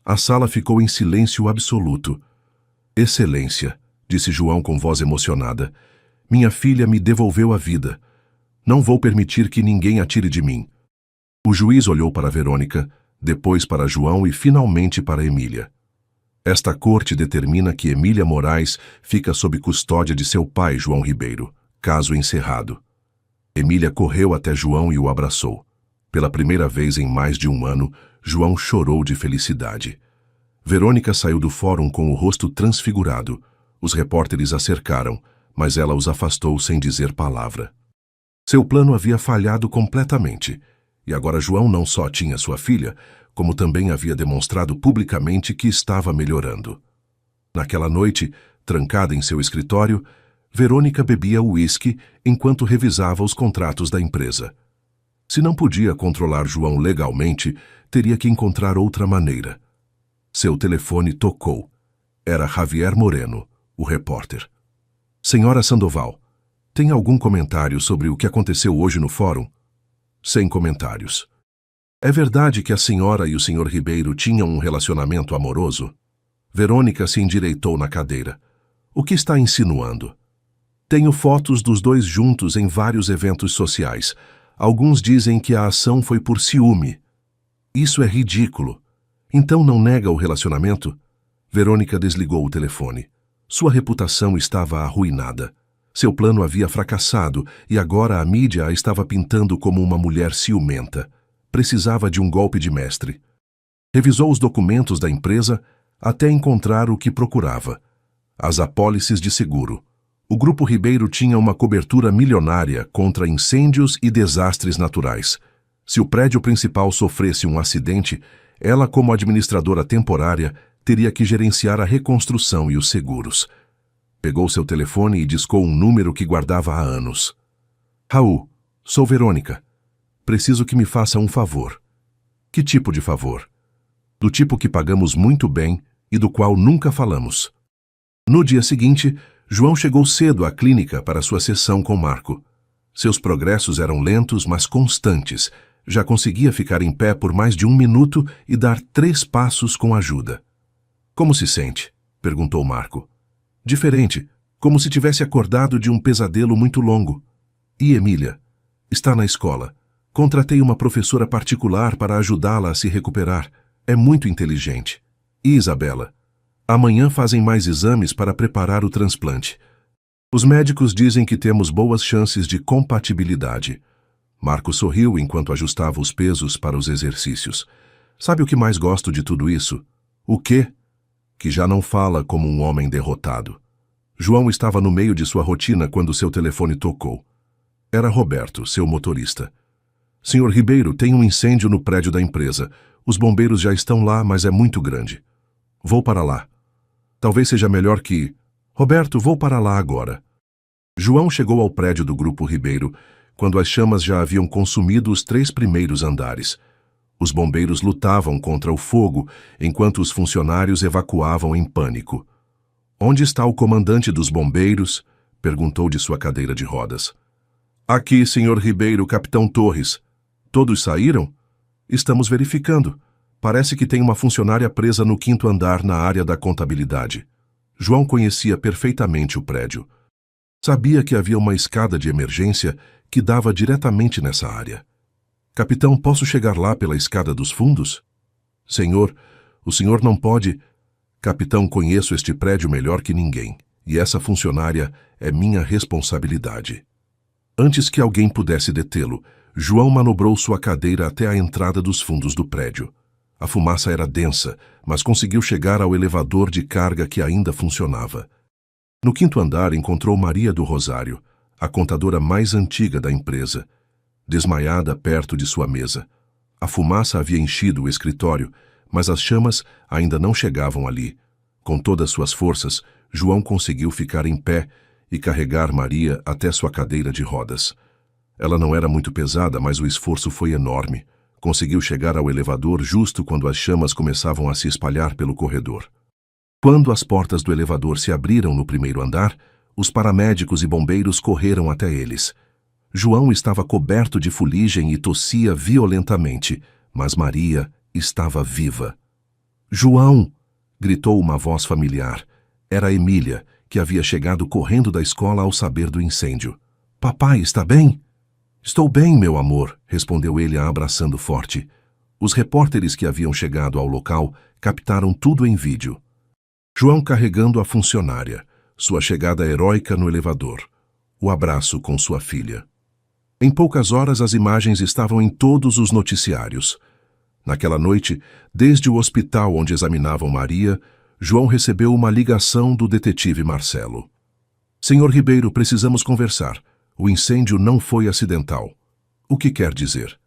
A sala ficou em silêncio absoluto. Excelência, disse João com voz emocionada, minha filha me devolveu a vida. Não vou permitir que ninguém a tire de mim. O juiz olhou para Verônica, depois para João e finalmente para Emília. Esta corte determina que Emília Moraes fica sob custódia de seu pai, João Ribeiro, caso encerrado. Emília correu até João e o abraçou. Pela primeira vez em mais de 1 ano, João chorou de felicidade. Verônica saiu do fórum com o rosto transfigurado. Os repórteres a cercaram, mas ela os afastou sem dizer palavra. Seu plano havia falhado completamente, e agora João não só tinha sua filha, como também havia demonstrado publicamente que estava melhorando. Naquela noite, trancada em seu escritório, Verônica bebia uísque enquanto revisava os contratos da empresa. Se não podia controlar João legalmente, teria que encontrar outra maneira. Seu telefone tocou. Era Javier Moreno, o repórter. Senhora Sandoval, tem algum comentário sobre o que aconteceu hoje no fórum? Sem comentários. É verdade que a senhora e o senhor Ribeiro tinham um relacionamento amoroso? Verônica se endireitou na cadeira. O que está insinuando? Tenho fotos dos dois juntos em vários eventos sociais. Alguns dizem que a ação foi por ciúme. Isso é ridículo. Então não nega o relacionamento? Verônica desligou o telefone. Sua reputação estava arruinada. Seu plano havia fracassado e agora a mídia a estava pintando como uma mulher ciumenta. Precisava de um golpe de mestre. Revisou os documentos da empresa até encontrar o que procurava: as apólices de seguro. O Grupo Ribeiro tinha uma cobertura milionária contra incêndios e desastres naturais. Se o prédio principal sofresse um acidente, ela, como administradora temporária, teria que gerenciar a reconstrução e os seguros. Pegou seu telefone e discou um número que guardava há anos. Raul, sou Verônica. Preciso que me faça um favor. Que tipo de favor? Do tipo que pagamos muito bem e do qual nunca falamos. No dia seguinte, João chegou cedo à clínica para sua sessão com Marco. Seus progressos eram lentos, mas constantes. Já conseguia ficar em pé por mais de 1 minuto e dar 3 passos com ajuda. Como se sente? Perguntou Marco. Diferente, como se tivesse acordado de um pesadelo muito longo. E Emília? Está na escola. Contratei uma professora particular para ajudá-la a se recuperar. É muito inteligente. E Isabela? Amanhã fazem mais exames para preparar o transplante. Os médicos dizem que temos boas chances de compatibilidade. Marco sorriu enquanto ajustava os pesos para os exercícios. Sabe o que mais gosto de tudo isso? O quê? Que já não fala como um homem derrotado. João estava no meio de sua rotina quando seu telefone tocou. Era Roberto, seu motorista. Senhor Ribeiro, tem um incêndio no prédio da empresa. Os bombeiros já estão lá, mas é muito grande. Vou para lá. Talvez seja melhor que... Roberto, vou para lá agora. João chegou ao prédio do Grupo Ribeiro quando as chamas já haviam consumido os 3 primeiros andares. Os bombeiros lutavam contra o fogo enquanto os funcionários evacuavam em pânico. Onde está o comandante dos bombeiros? Perguntou de sua cadeira de rodas. Aqui, senhor Ribeiro, capitão Torres. Todos saíram? Estamos verificando. Parece que tem uma funcionária presa no 5º andar na área da contabilidade. João conhecia perfeitamente o prédio. Sabia que havia uma escada de emergência que dava diretamente nessa área. Capitão, posso chegar lá pela escada dos fundos? Senhor, o senhor não pode... Capitão, conheço este prédio melhor que ninguém, e essa funcionária é minha responsabilidade. Antes que alguém pudesse detê-lo, João manobrou sua cadeira até a entrada dos fundos do prédio. A fumaça era densa, mas conseguiu chegar ao elevador de carga que ainda funcionava. No 5º andar encontrou Maria do Rosário, a contadora mais antiga da empresa, desmaiada perto de sua mesa. A fumaça havia enchido o escritório, mas as chamas ainda não chegavam ali. Com todas suas forças, João conseguiu ficar em pé e carregar Maria até sua cadeira de rodas. Ela não era muito pesada, mas o esforço foi enorme. Conseguiu chegar ao elevador justo quando as chamas começavam a se espalhar pelo corredor. Quando as portas do elevador se abriram no 1º andar, os paramédicos e bombeiros correram até eles. João estava coberto de fuligem e tossia violentamente, mas Maria estava viva. João! Gritou uma voz familiar. Era Emília, que havia chegado correndo da escola ao saber do incêndio. Papai, está bem? Estou bem, meu amor, respondeu ele a abraçando forte. Os repórteres que haviam chegado ao local captaram tudo em vídeo. João carregando a funcionária, sua chegada heróica no elevador, o abraço com sua filha. Em poucas horas as imagens estavam em todos os noticiários. Naquela noite, desde o hospital onde examinavam Maria, João recebeu uma ligação do detetive Marcelo. Senhor Ribeiro, precisamos conversar. O incêndio não foi acidental. O que quer dizer?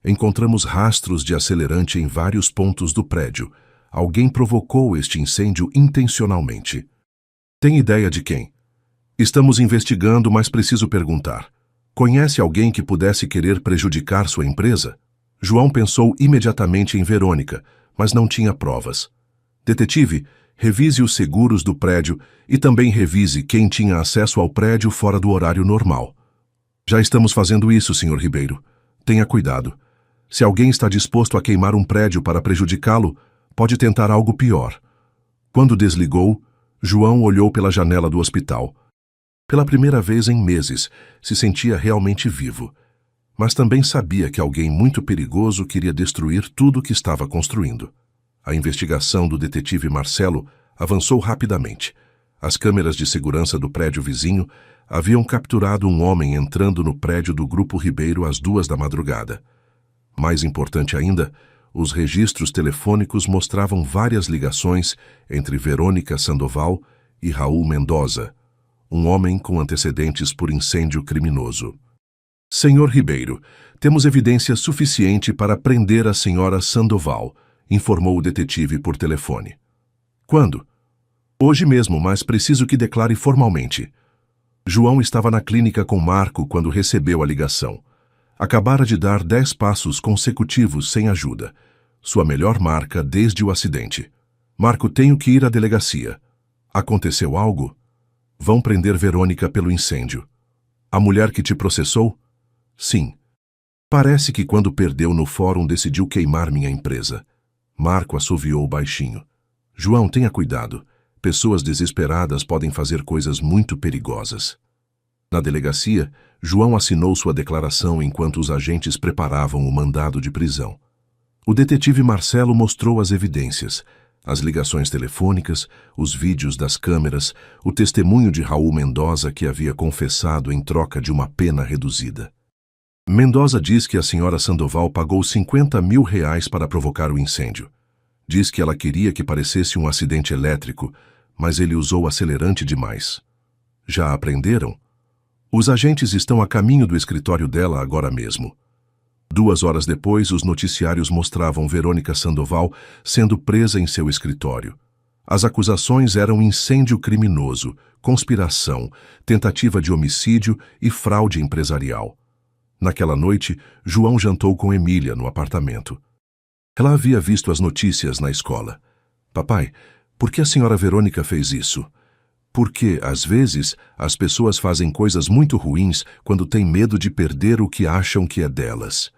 Encontramos rastros de acelerante em vários pontos do prédio. Alguém provocou este incêndio intencionalmente. Tem ideia de quem? Estamos investigando, mas preciso perguntar. Conhece alguém que pudesse querer prejudicar sua empresa? João pensou imediatamente em Verônica, mas não tinha provas. Detetive, revise os seguros do prédio e também revise quem tinha acesso ao prédio fora do horário normal. Já estamos fazendo isso, senhor Ribeiro. Tenha cuidado. Se alguém está disposto a queimar um prédio para prejudicá-lo, pode tentar algo pior. Quando desligou, João olhou pela janela do hospital. Pela primeira vez em meses, se sentia realmente vivo. Mas também sabia que alguém muito perigoso queria destruir tudo o que estava construindo. A investigação do detetive Marcelo avançou rapidamente. As câmeras de segurança do prédio vizinho haviam capturado um homem entrando no prédio do Grupo Ribeiro às 2 da madrugada. Mais importante ainda, os registros telefônicos mostravam várias ligações entre Verônica Sandoval e Raul Mendoza, um homem com antecedentes por incêndio criminoso. Senhor Ribeiro, temos evidência suficiente para prender a senhora Sandoval, informou o detetive por telefone. Quando? Hoje mesmo, mas preciso que declare formalmente. João estava na clínica com Marco quando recebeu a ligação. Acabara de dar 10 passos consecutivos sem ajuda. Sua melhor marca desde o acidente. Marco, tenho que ir à delegacia. Aconteceu algo? Vão prender Verônica pelo incêndio. A mulher que te processou? Sim. Parece que quando perdeu no fórum decidiu queimar minha empresa. Marco assoviou baixinho. João, tenha cuidado. Pessoas desesperadas podem fazer coisas muito perigosas. Na delegacia, João assinou sua declaração enquanto os agentes preparavam o mandado de prisão. O detetive Marcelo mostrou as evidências, as ligações telefônicas, os vídeos das câmeras, o testemunho de Raul Mendoza que havia confessado em troca de uma pena reduzida. Mendoza diz que a senhora Sandoval pagou R$50 mil para provocar o incêndio. Diz que ela queria que parecesse um acidente elétrico, mas ele usou acelerante demais. Já aprenderam? Os agentes estão a caminho do escritório dela agora mesmo. 2 horas depois, os noticiários mostravam Verônica Sandoval sendo presa em seu escritório. As acusações eram incêndio criminoso, conspiração, tentativa de homicídio e fraude empresarial. Naquela noite, João jantou com Emília no apartamento. Ela havia visto as notícias na escola. Papai, por que a senhora Verônica fez isso? Porque, às vezes, as pessoas fazem coisas muito ruins quando têm medo de perder o que acham que é delas.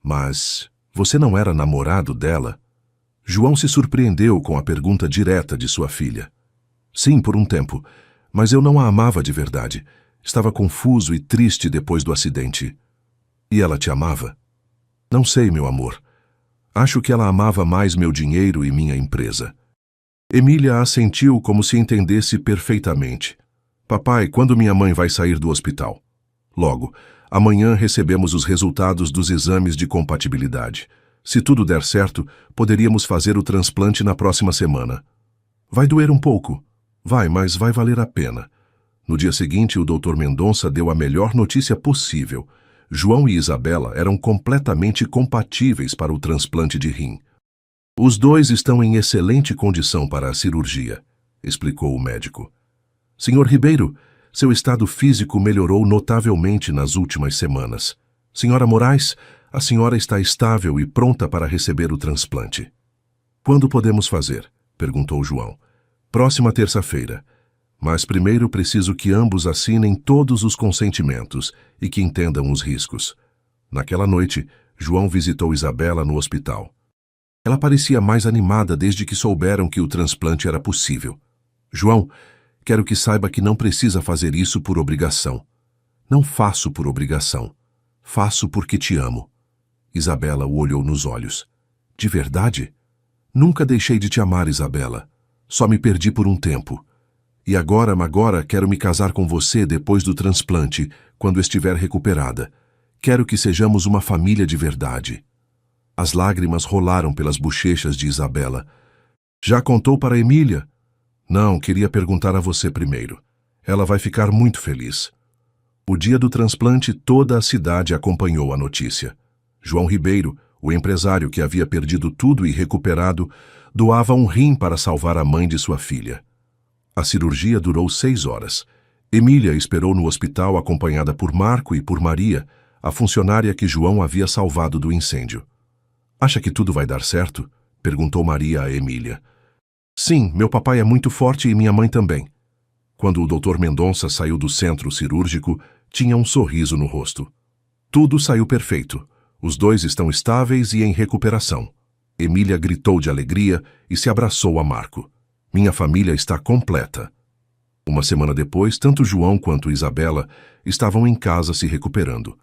Mas você não era namorado dela? João se surpreendeu com a pergunta direta de sua filha. Sim, por um tempo, mas eu não a amava de verdade. Estava confuso e triste depois do acidente. E ela te amava? Não sei, meu amor. Acho que ela amava mais meu dinheiro e minha empresa. Emília assentiu como se entendesse perfeitamente. Papai, quando minha mãe vai sair do hospital? Logo. Amanhã recebemos os resultados dos exames de compatibilidade. Se tudo der certo, poderíamos fazer o transplante na próxima semana. Vai doer um pouco. Vai, mas vai valer a pena. No dia seguinte, o Dr. Mendonça deu a melhor notícia possível. João e Isabela eram completamente compatíveis para o transplante de rim. Os dois estão em excelente condição para a cirurgia, explicou o médico. Senhor Ribeiro, seu estado físico melhorou notavelmente nas últimas semanas. Senhora Moraes, a senhora está estável e pronta para receber o transplante. Quando podemos fazer? Perguntou João. Próxima terça-feira. Mas primeiro preciso que ambos assinem todos os consentimentos e que entendam os riscos. Naquela noite, João visitou Isabela no hospital. Ela parecia mais animada desde que souberam que o transplante era possível. João, quero que saiba que não precisa fazer isso por obrigação. Não faço por obrigação. Faço porque te amo. Isabela o olhou nos olhos. De verdade? Nunca deixei de te amar, Isabela. Só me perdi por um tempo. E agora quero me casar com você depois do transplante, quando estiver recuperada. Quero que sejamos uma família de verdade. As lágrimas rolaram pelas bochechas de Isabela. Já contou para Emília? Não, queria perguntar a você primeiro. Ela vai ficar muito feliz. O dia do transplante, toda a cidade acompanhou a notícia. João Ribeiro, o empresário que havia perdido tudo e recuperado, doava um rim para salvar a mãe de sua filha. A cirurgia durou 6 horas. Emília esperou no hospital acompanhada por Marco e por Maria, a funcionária que João havia salvado do incêndio. Acha que tudo vai dar certo? Perguntou Maria a Emília. Sim, meu papai é muito forte e minha mãe também. Quando o Dr. Mendonça saiu do centro cirúrgico, tinha um sorriso no rosto. Tudo saiu perfeito. Os dois estão estáveis e em recuperação. Emília gritou de alegria e se abraçou a Marco. Minha família está completa. Uma semana depois, tanto João quanto Isabela estavam em casa se recuperando.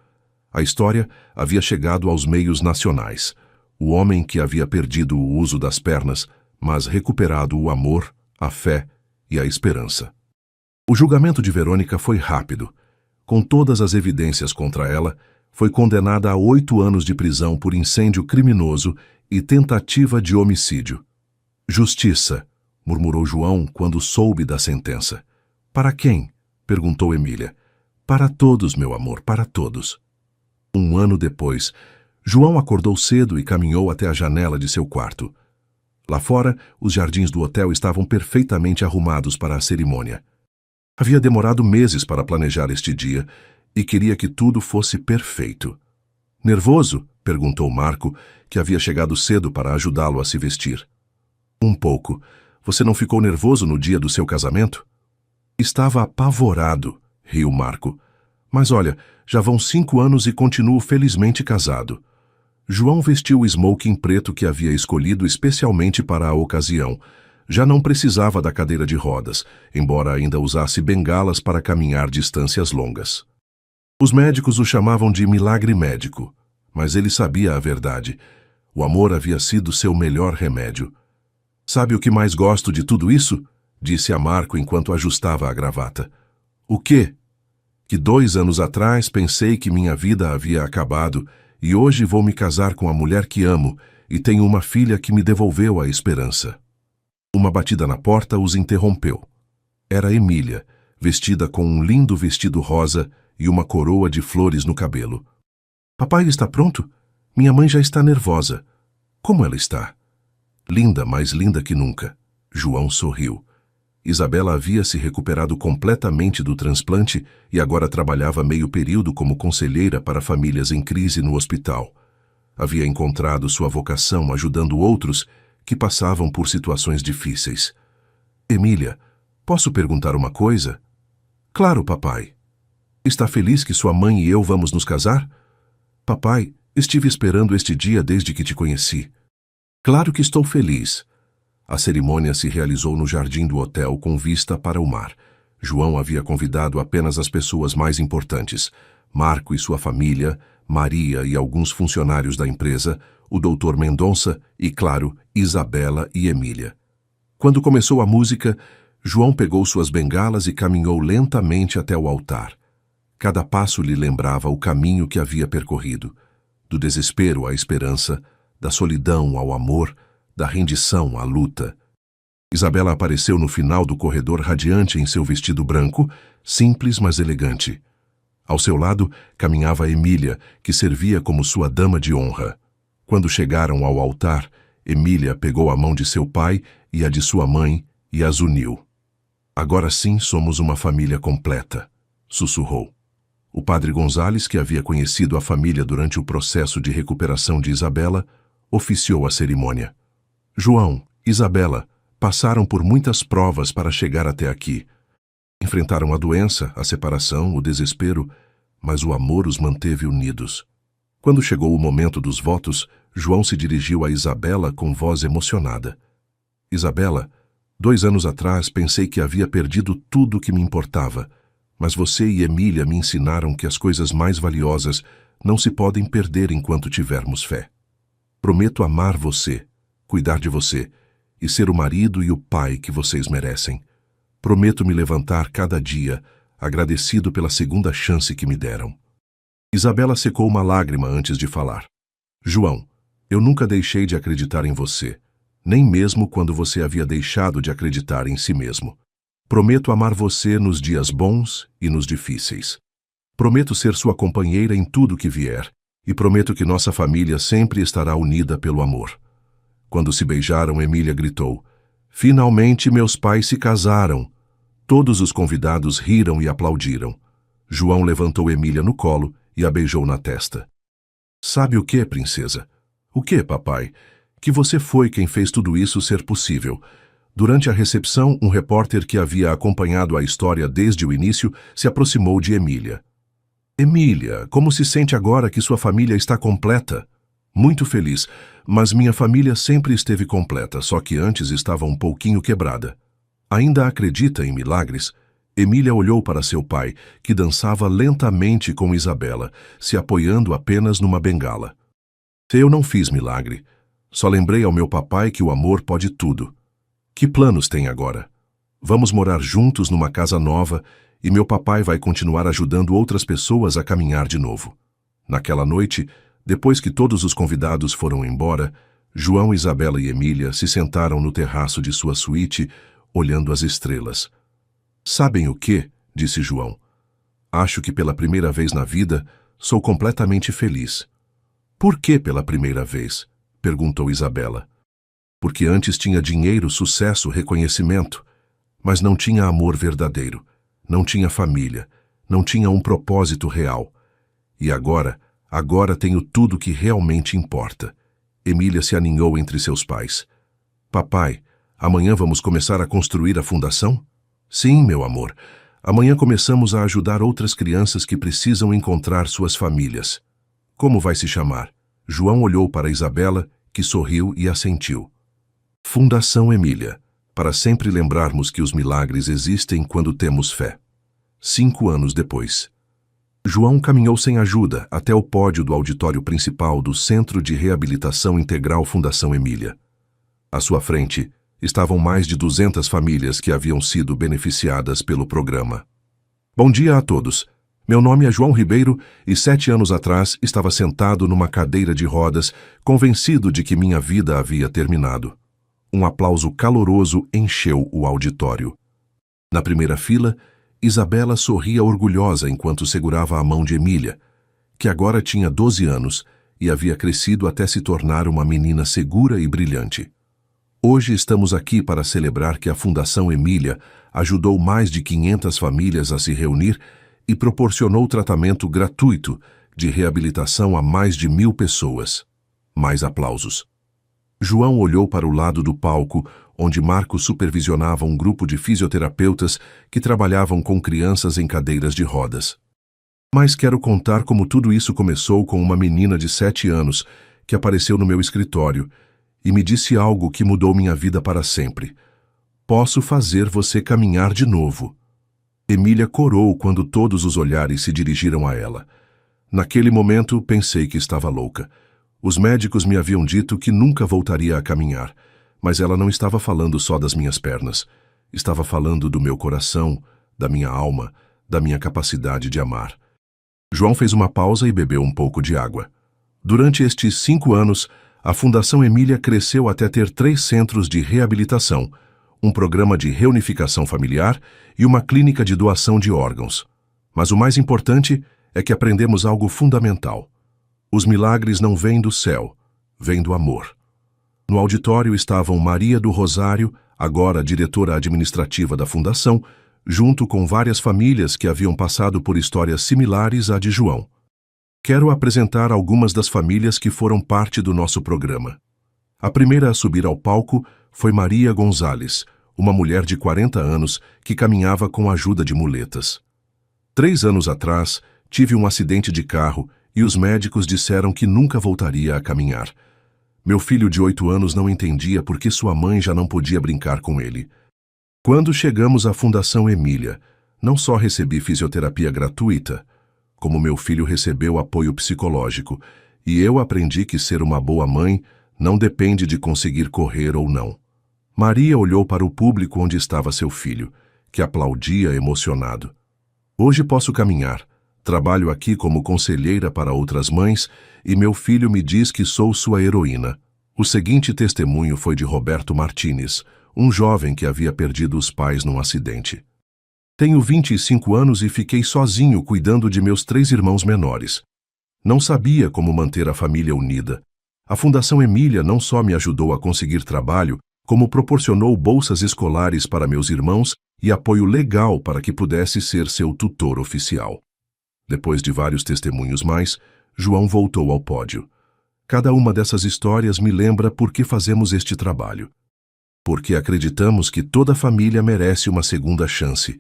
A história havia chegado aos meios nacionais. O homem que havia perdido o uso das pernas, mas recuperado o amor, a fé e a esperança. O julgamento de Verônica foi rápido. Com todas as evidências contra ela, foi condenada a 8 anos de prisão por incêndio criminoso e tentativa de homicídio. Justiça, murmurou João quando soube da sentença. Para quem? Perguntou Emília. Para todos, meu amor, para todos. 1 ano depois, João acordou cedo e caminhou até a janela de seu quarto. Lá fora, os jardins do hotel estavam perfeitamente arrumados para a cerimônia. Havia demorado meses para planejar este dia e queria que tudo fosse perfeito. Nervoso? Perguntou Marco, que havia chegado cedo para ajudá-lo a se vestir. Um pouco. Você não ficou nervoso no dia do seu casamento? Estava apavorado, riu Marco. Mas olha, já vão 5 anos e continuo felizmente casado. João vestiu o smoking preto que havia escolhido especialmente para a ocasião. Já não precisava da cadeira de rodas, embora ainda usasse bengalas para caminhar distâncias longas. Os médicos o chamavam de milagre médico, mas ele sabia a verdade. O amor havia sido seu melhor remédio. Sabe o que mais gosto de tudo isso? Disse a Marco enquanto ajustava a gravata. O quê? Que 2 anos atrás pensei que minha vida havia acabado e hoje vou me casar com a mulher que amo e tenho uma filha que me devolveu a esperança. Uma batida na porta os interrompeu. Era Emília, vestida com um lindo vestido rosa e uma coroa de flores no cabelo. Papai está pronto? Minha mãe já está nervosa. Como ela está? Linda, mais linda que nunca. João sorriu. Isabela havia se recuperado completamente do transplante e agora trabalhava meio período como conselheira para famílias em crise no hospital. Havia encontrado sua vocação ajudando outros que passavam por situações difíceis. Emília, posso perguntar uma coisa? Claro, papai. Está feliz que sua mãe e eu vamos nos casar? Papai, estive esperando este dia desde que te conheci. Claro que estou feliz. A cerimônia se realizou no jardim do hotel com vista para o mar. João havia convidado apenas as pessoas mais importantes. Marco e sua família, Maria e alguns funcionários da empresa, o Dr. Mendonça e, claro, Isabela e Emília. Quando começou a música, João pegou suas bengalas e caminhou lentamente até o altar. Cada passo lhe lembrava o caminho que havia percorrido, do desespero à esperança, da solidão ao amor, da rendição à luta. Isabela apareceu no final do corredor radiante em seu vestido branco, simples mas elegante. Ao seu lado caminhava Emília, que servia como sua dama de honra. Quando chegaram ao altar, Emília pegou a mão de seu pai e a de sua mãe e as uniu. Agora sim somos uma família completa, sussurrou. O padre Gonzales, que havia conhecido a família durante o processo de recuperação de Isabela, oficiou a cerimônia. João, Isabela, passaram por muitas provas para chegar até aqui. Enfrentaram a doença, a separação, o desespero, mas o amor os manteve unidos. Quando chegou o momento dos votos, João se dirigiu a Isabela com voz emocionada. Isabela, 2 anos atrás pensei que havia perdido tudo o que me importava, mas você e Emília me ensinaram que as coisas mais valiosas não se podem perder enquanto tivermos fé. Prometo amar você, cuidar de você e ser o marido e o pai que vocês merecem. Prometo me levantar cada dia, agradecido pela segunda chance que me deram. Isabela secou uma lágrima antes de falar. João, eu nunca deixei de acreditar em você, nem mesmo quando você havia deixado de acreditar em si mesmo. Prometo amar você nos dias bons e nos difíceis. Prometo ser sua companheira em tudo que vier, e prometo que nossa família sempre estará unida pelo amor. Quando se beijaram, Emília gritou, finalmente meus pais se casaram. Todos os convidados riram e aplaudiram. João levantou Emília no colo e a beijou na testa. Sabe o que, princesa? O que, papai? Que você foi quem fez tudo isso ser possível. Durante a recepção, um repórter que havia acompanhado a história desde o início se aproximou de Emília. Emília, como se sente agora que sua família está completa? Muito feliz, mas minha família sempre esteve completa, só que antes estava um pouquinho quebrada. Ainda acredita em milagres? Emília olhou para seu pai, que dançava lentamente com Isabela, se apoiando apenas numa bengala. Eu não fiz milagre. Só lembrei ao meu papai que o amor pode tudo. Que planos tem agora? Vamos morar juntos numa casa nova e meu papai vai continuar ajudando outras pessoas a caminhar de novo. Naquela noite, depois que todos os convidados foram embora, João, Isabela e Emília se sentaram no terraço de sua suíte, olhando as estrelas. Sabem o quê? Disse João. Acho que pela primeira vez na vida sou completamente feliz. Por que pela primeira vez? Perguntou Isabela. Porque antes tinha dinheiro, sucesso, reconhecimento, mas não tinha amor verdadeiro, não tinha família, não tinha um propósito real. E agora tenho tudo que realmente importa. Emília se aninhou entre seus pais. Papai, amanhã vamos começar a construir a fundação? Sim, meu amor. Amanhã começamos a ajudar outras crianças que precisam encontrar suas famílias. Como vai se chamar? João olhou para Isabela, que sorriu e assentiu. Fundação Emília, para sempre lembrarmos que os milagres existem quando temos fé. 5 anos depois. João caminhou sem ajuda até o pódio do auditório principal do Centro de Reabilitação Integral Fundação Emília. À sua frente estavam mais de 200 famílias que haviam sido beneficiadas pelo programa. Bom dia a todos. Meu nome é João Ribeiro e 7 anos atrás estava sentado numa cadeira de rodas, convencido de que minha vida havia terminado. Um aplauso caloroso encheu o auditório. Na primeira fila, Isabela sorria orgulhosa enquanto segurava a mão de Emília, que agora tinha 12 anos e havia crescido até se tornar uma menina segura e brilhante. Hoje estamos aqui para celebrar que a Fundação Emília ajudou mais de 500 famílias a se reunir e proporcionou tratamento gratuito de reabilitação a mais de 1.000 pessoas. Mais aplausos. João olhou para o lado do palco, onde Marcos supervisionava um grupo de fisioterapeutas que trabalhavam com crianças em cadeiras de rodas. Mas quero contar como tudo isso começou com uma menina de 7 anos que apareceu no meu escritório e me disse algo que mudou minha vida para sempre. Posso fazer você caminhar de novo. Emília corou quando todos os olhares se dirigiram a ela. Naquele momento, pensei que estava louca. Os médicos me haviam dito que nunca voltaria a caminhar, mas ela não estava falando só das minhas pernas. Estava falando do meu coração, da minha alma, da minha capacidade de amar. João fez uma pausa e bebeu um pouco de água. Durante estes 5 anos, a Fundação Emília cresceu até ter 3 centros de reabilitação, um programa de reunificação familiar e uma clínica de doação de órgãos. Mas o mais importante é que aprendemos algo fundamental. Os milagres não vêm do céu, vêm do amor. No auditório estavam Maria do Rosário, agora diretora administrativa da Fundação, junto com várias famílias que haviam passado por histórias similares à de João. Quero apresentar algumas das famílias que foram parte do nosso programa. A primeira a subir ao palco foi Maria Gonzalez, uma mulher de 40 anos que caminhava com a ajuda de muletas. 3 anos atrás, tive um acidente de carro e os médicos disseram que nunca voltaria a caminhar. Meu filho de 8 anos não entendia por que sua mãe já não podia brincar com ele. Quando chegamos à Fundação Emília, não só recebi fisioterapia gratuita, como meu filho recebeu apoio psicológico, e eu aprendi que ser uma boa mãe não depende de conseguir correr ou não. Maria olhou para o público onde estava seu filho, que aplaudia emocionado. Hoje posso caminhar. Trabalho aqui como conselheira para outras mães e meu filho me diz que sou sua heroína. O seguinte testemunho foi de Roberto Martínez, um jovem que havia perdido os pais num acidente. Tenho 25 anos e fiquei sozinho cuidando de meus 3 irmãos menores. Não sabia como manter a família unida. A Fundação Emília não só me ajudou a conseguir trabalho, como proporcionou bolsas escolares para meus irmãos e apoio legal para que pudesse ser seu tutor oficial. Depois de vários testemunhos mais, João voltou ao pódio. Cada uma dessas histórias me lembra por que fazemos este trabalho. Porque acreditamos que toda família merece uma segunda chance,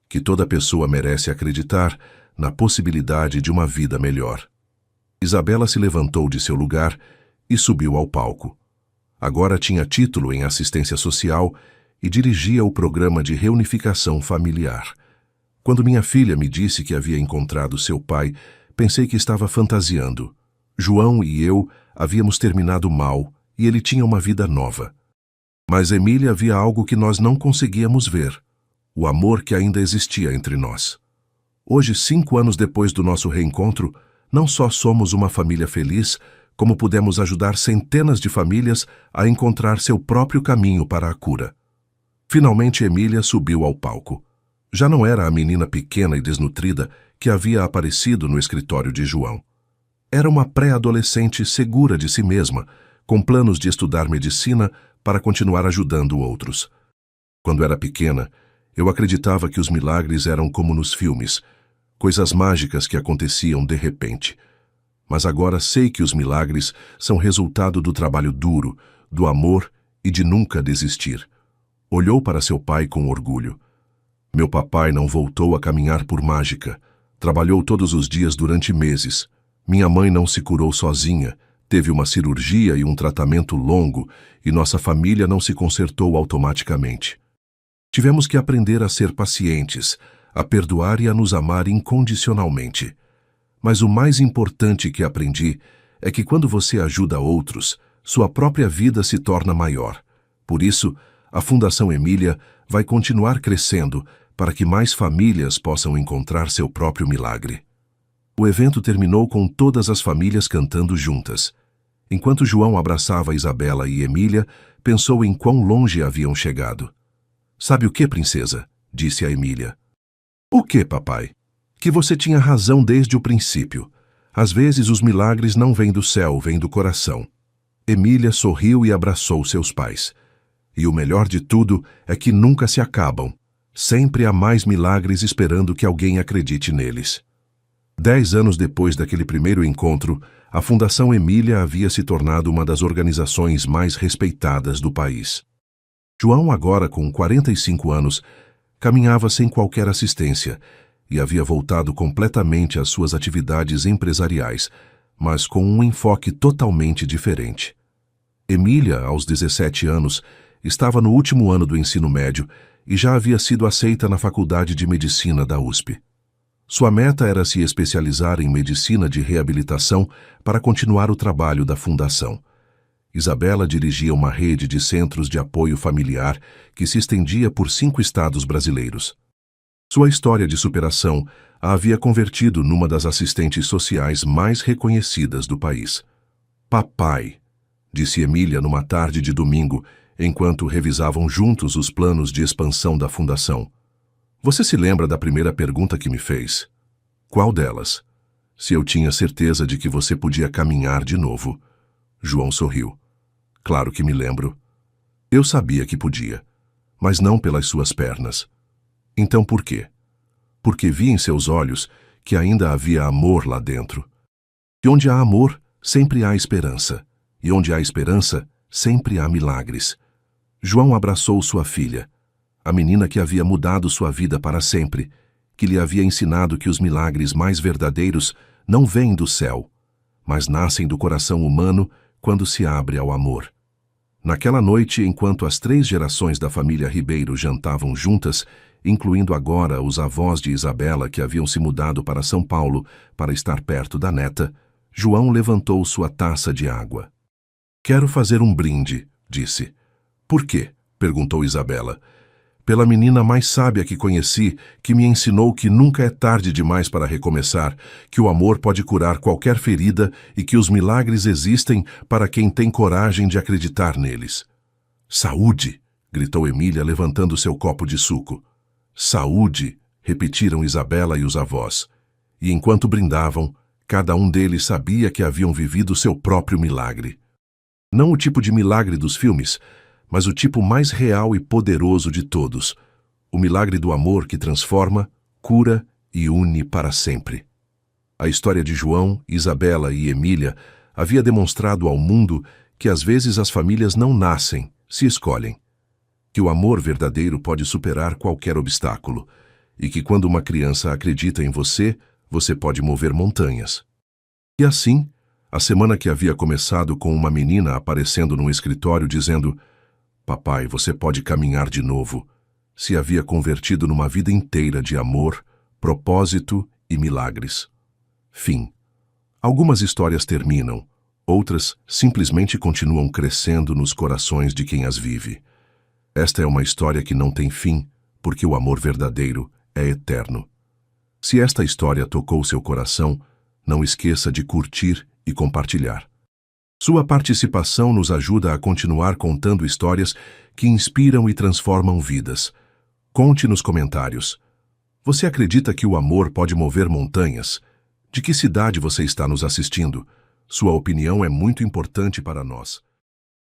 que toda pessoa merece acreditar na possibilidade de uma vida melhor. Isabela se levantou de seu lugar e subiu ao palco. Agora tinha título em assistência social e dirigia o programa de reunificação familiar. Quando minha filha me disse que havia encontrado seu pai, pensei que estava fantasiando. João e eu havíamos terminado mal e ele tinha uma vida nova. Mas Emília via algo que nós não conseguíamos ver: o amor que ainda existia entre nós. Hoje, 5 anos depois do nosso reencontro, não só somos uma família feliz, como pudemos ajudar centenas de famílias a encontrar seu próprio caminho para a cura. Finalmente, Emília subiu ao palco. Já não era a menina pequena e desnutrida que havia aparecido no escritório de João. Era uma pré-adolescente segura de si mesma, com planos de estudar medicina para continuar ajudando outros. Quando era pequena, eu acreditava que os milagres eram como nos filmes, coisas mágicas que aconteciam de repente. Mas agora sei que os milagres são resultado do trabalho duro, do amor e de nunca desistir. Olhou para seu pai com orgulho. Meu papai não voltou a caminhar por mágica. Trabalhou todos os dias durante meses. Minha mãe não se curou sozinha. Teve uma cirurgia e um tratamento longo, e nossa família não se consertou automaticamente. Tivemos que aprender a ser pacientes, a perdoar e a nos amar incondicionalmente. Mas o mais importante que aprendi é que quando você ajuda outros, sua própria vida se torna maior. Por isso, a Fundação Emília vai continuar crescendo para que mais famílias possam encontrar seu próprio milagre. O evento terminou com todas as famílias cantando juntas. Enquanto João abraçava Isabela e Emília, pensou em quão longe haviam chegado. "Sabe o que, princesa?", disse a Emília. "O que, papai?" "Que você tinha razão desde o princípio. Às vezes os milagres não vêm do céu, vêm do coração." Emília sorriu e abraçou seus pais. "E o melhor de tudo é que nunca se acabam. Sempre há mais milagres esperando que alguém acredite neles." 10 anos depois daquele primeiro encontro, a Fundação Emília havia se tornado uma das organizações mais respeitadas do país. João, agora com 45 anos, caminhava sem qualquer assistência e havia voltado completamente às suas atividades empresariais, mas com um enfoque totalmente diferente. Emília, aos 17 anos, estava no último ano do ensino médio e já havia sido aceita na Faculdade de Medicina da USP. Sua meta era se especializar em medicina de reabilitação para continuar o trabalho da fundação. Isabela dirigia uma rede de centros de apoio familiar que se estendia por 5 estados brasileiros. Sua história de superação a havia convertido numa das assistentes sociais mais reconhecidas do país. "Papai", disse Emília numa tarde de domingo, enquanto revisavam juntos os planos de expansão da fundação. "Você se lembra da primeira pergunta que me fez?" "Qual delas?" "Se eu tinha certeza de que você podia caminhar de novo." João sorriu. "Claro que me lembro. Eu sabia que podia, mas não pelas suas pernas." "Então por quê?" "Porque vi em seus olhos que ainda havia amor lá dentro. E onde há amor, sempre há esperança. E onde há esperança, sempre há milagres." João abraçou sua filha, a menina que havia mudado sua vida para sempre, que lhe havia ensinado que os milagres mais verdadeiros não vêm do céu, mas nascem do coração humano quando se abre ao amor. Naquela noite, enquanto as 3 gerações da família Ribeiro jantavam juntas, incluindo agora os avós de Isabela que haviam se mudado para São Paulo para estar perto da neta, João levantou sua taça de água. "Quero fazer um brinde", disse. "Por quê?", perguntou Isabela. "Pela menina mais sábia que conheci, que me ensinou que nunca é tarde demais para recomeçar, que o amor pode curar qualquer ferida e que os milagres existem para quem tem coragem de acreditar neles." "Saúde!", gritou Emília, levantando seu copo de suco. "Saúde!", repetiram Isabela e os avós. E enquanto brindavam, cada um deles sabia que haviam vivido seu próprio milagre. Não o tipo de milagre dos filmes, mas o tipo mais real e poderoso de todos, o milagre do amor que transforma, cura e une para sempre. A história de João, Isabela e Emília havia demonstrado ao mundo que às vezes as famílias não nascem, se escolhem. Que o amor verdadeiro pode superar qualquer obstáculo, e que quando uma criança acredita em você, você pode mover montanhas. E assim, a semana que havia começado com uma menina aparecendo num escritório dizendo: "Papai, você pode caminhar de novo", se havia convertido numa vida inteira de amor, propósito e milagres. Fim. Algumas histórias terminam, outras simplesmente continuam crescendo nos corações de quem as vive. Esta é uma história que não tem fim, porque o amor verdadeiro é eterno. Se esta história tocou seu coração, não esqueça de curtir e compartilhar. Sua participação nos ajuda a continuar contando histórias que inspiram e transformam vidas. Conte nos comentários. Você acredita que o amor pode mover montanhas? De que cidade você está nos assistindo? Sua opinião é muito importante para nós.